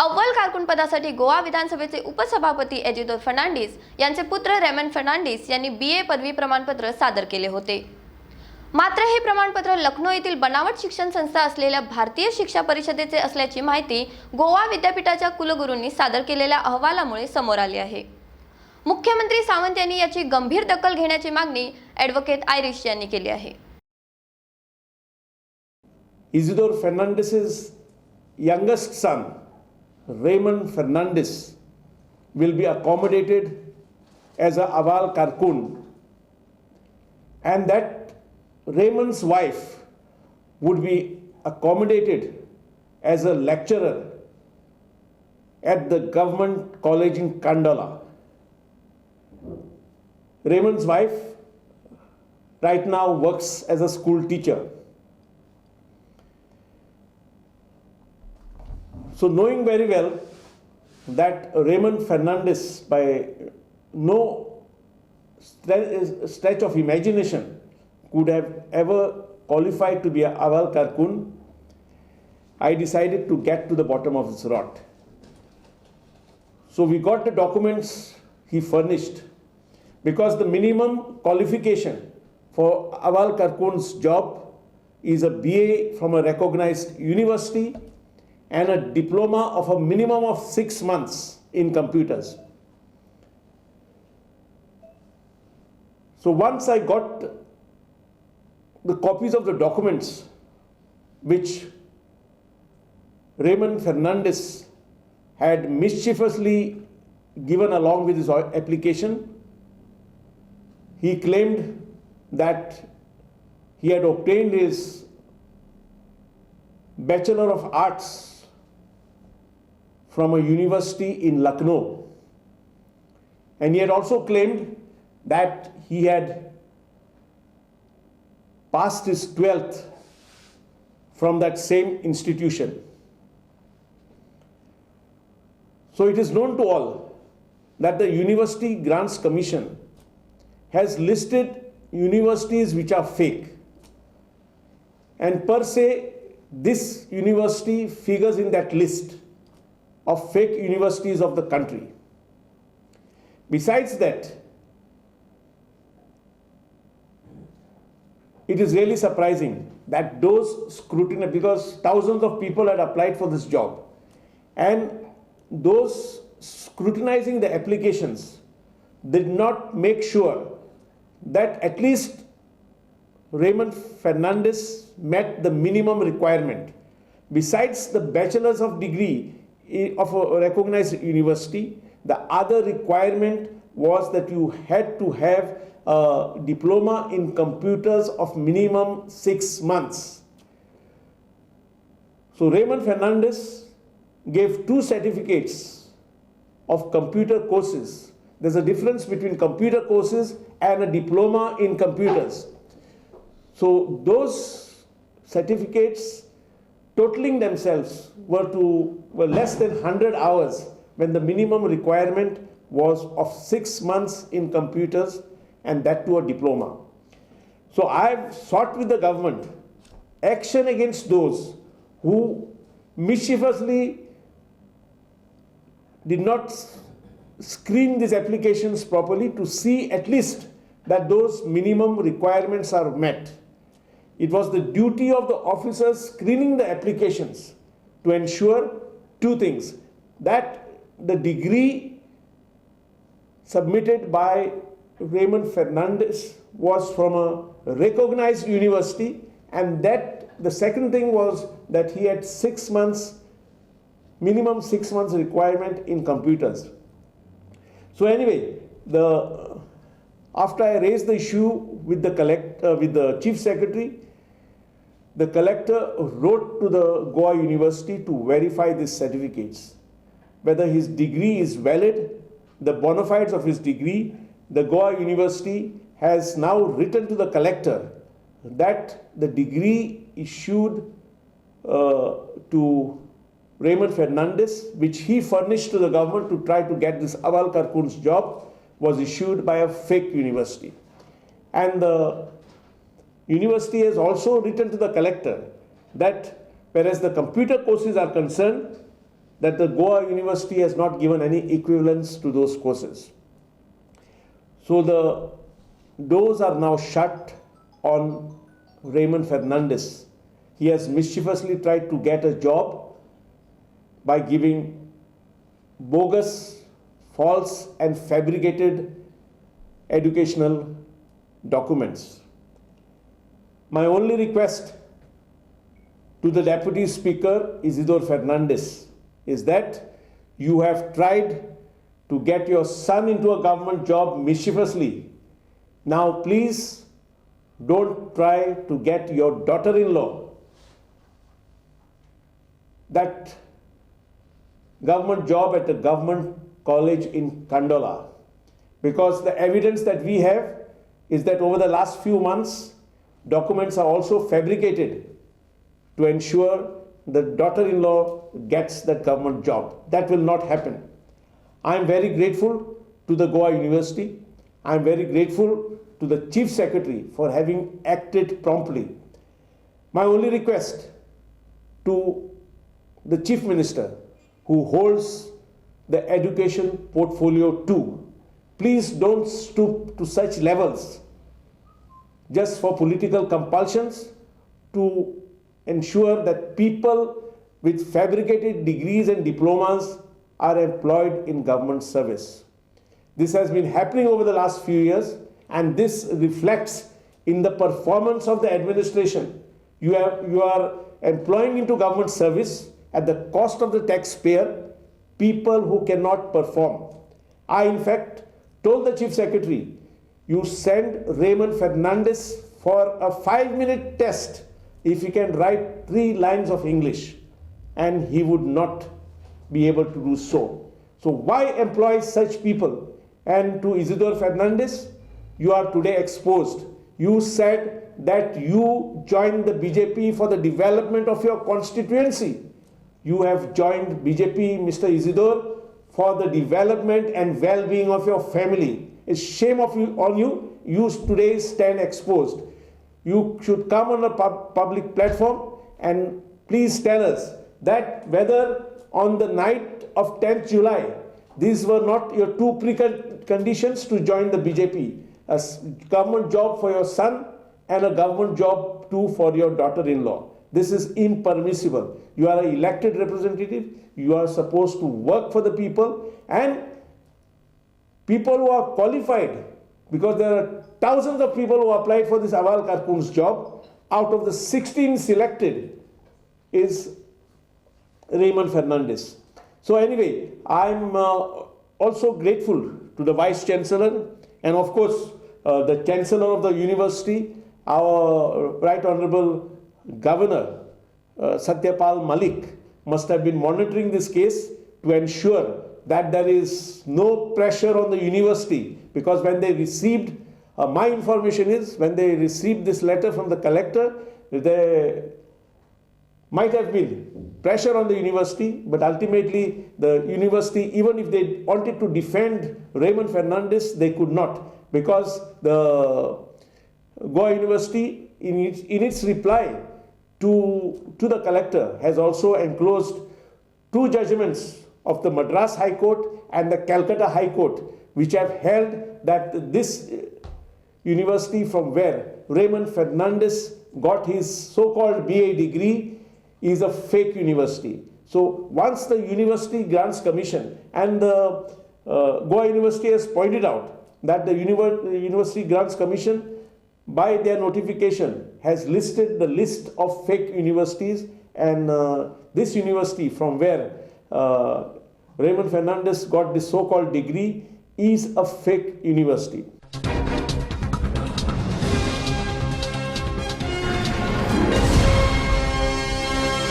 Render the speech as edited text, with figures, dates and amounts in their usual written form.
अव्वल कारकून पदासाठी गोवा विधानसभेचे उपसभापती एजिदोर फर्नांडिस यांचे पुत्र रेमन फर्नांडिस यांनी BA पदवी प्रमाणपत्र सादर केले होते। मात्र हे प्रमाणपत्र लखनौ येथील बनावट शिक्षण संस्था असलेल्या भारतीय शिक्षा परिषदेचे असल्याची माहिती गोवा विद्यापीठाच्या कुलगुरूंनी सादर केलेल्या अहवालामुळे समोर आली आहे। मुख्यमंत्री सावंत यांनी याची गंभीर दखल घेण्याची मागणी ॲडव्होकेट आयरिश यांनी केली आहे। Isidore Fernandez's youngest son, Raymond Fernandez, will be accommodated as a Aval Karkun, and that Raymond's wife would be accommodated as a lecturer at the government college in Kandala. Raymond's wife right now works as a school teacher. So knowing very well that Raymond Fernandez, by no stretch of imagination, could have ever qualified to be a Aval Karkun, I decided to get to the bottom of this rot. So we got the documents he furnished, because the minimum qualification for Aval Karkun's job is a BA from a recognized university and a diploma of a minimum of 6 months in computers. So once I got the copies of the documents which Raymond Fernandez had mischievously given along with his application, he claimed that he had obtained his Bachelor of Arts from a university in Lucknow, and he had also claimed that he had passed his 12th from that same institution. So it is known to all that the University Grants Commission has listed universities which are fake, and per se this university figures in that list of fake universities of the country. Besides that, it is really surprising that those scrutiny, because thousands of people had applied for this job, and those scrutinizing the applications did not make sure that at least Raymond Fernandez met the minimum requirement. Besides the bachelor's of degree of a recognized university, the other requirement was that you had to have a diploma in computers of minimum 6 months. So Raymond Fernandez gave 2 certificates of computer courses. There's a difference between computer courses and a diploma in computers. So those certificates totaling themselves were less than 100 hours, when the minimum requirement was of 6 months in computers, and that to a diploma. So I've sought with the government action against those who mischievously did not screen these applications properly to see at least that those minimum requirements are met. It was the duty of the officers screening the applications to ensure 2 things: that the degree submitted by Raymond Fernandez was from a recognized university, and that the second thing was that he had 6 months, minimum 6 months requirement in computers. So anyway, after I raised the issue with the Chief Secretary, the collector wrote to the Goa University to verify these certificates, whether his degree is valid, the bona fides of his degree. The Goa University has now written to the collector that the degree issued to Raymond Fernandez, which he furnished to the government to try to get this Aval Karkun's job, was issued by a fake university. And the university has also written to the collector that whereas the computer courses are concerned, that the Goa University has not given any equivalence to those courses. So the doors are now shut on Raymond Fernandes. He has mischievously tried to get a job by giving bogus, false and fabricated educational documents. My only request to the Deputy Speaker, Isidore Fernandes, is that you have tried to get your son into a government job mischievously. Now please don't try to get your daughter-in-law that government job at a government college in Kandola, because the evidence that we have is that over the last few months, documents are also fabricated to ensure the daughter-in-law gets that government job. That will not happen. I am very grateful to the Goa University. I am very grateful to the Chief Secretary for having acted promptly. My only request to the Chief Minister, who holds the education portfolio too, please don't stoop to such levels just for political compulsions to ensure that people with fabricated degrees and diplomas are employed in government service. This has been happening over the last few years, and this reflects in the performance of the administration. You are employing into government service at the cost of the taxpayer people who cannot perform. I, in fact, told the Chief Secretary, you send Raymond Fernandes for a 5-minute test if he can write 3 lines of English, and he would not be able to do so. So why employ such people? And to Isidore Fernandes, you are today exposed. You said that you joined the BJP for the development of your constituency. You have joined BJP, Mr. Isidore, for the development and well-being of your family. It's shame on you. You today stand exposed. You should come on a public platform and please tell us that whether on the night of 10th July, these were not your 2 preconditions to join the BJP. A government job for your son and a government job too for your daughter-in-law. This is impermissible. You are an elected representative. You are supposed to work for the people, and people who are qualified, because there are thousands of people who applied for this Awal Karkun's job. Out of the 16 selected is Raymond Fernandes. So anyway, I'm also grateful to the Vice Chancellor and of course the Chancellor of the University, our Right Honorable Governor Satyapal Malik must have been monitoring this case to ensure that there is no pressure on the university, because when they received, my information is, when they received this letter from the collector, there might have been pressure on the university, but ultimately the university, even if they wanted to defend Raymond Fernandes, they could not, because the Goa University in its reply to the collector has also enclosed 2 judgments of the Madras High Court and the Calcutta High Court, which have held that this university from where Raymond Fernandes got his so-called BA degree is a fake university. So once the University Grants Commission and the Goa University has pointed out that the University Grants Commission by their notification has listed the list of fake universities, and this university from where Raymond Fernandes got this so-called degree is a fake university.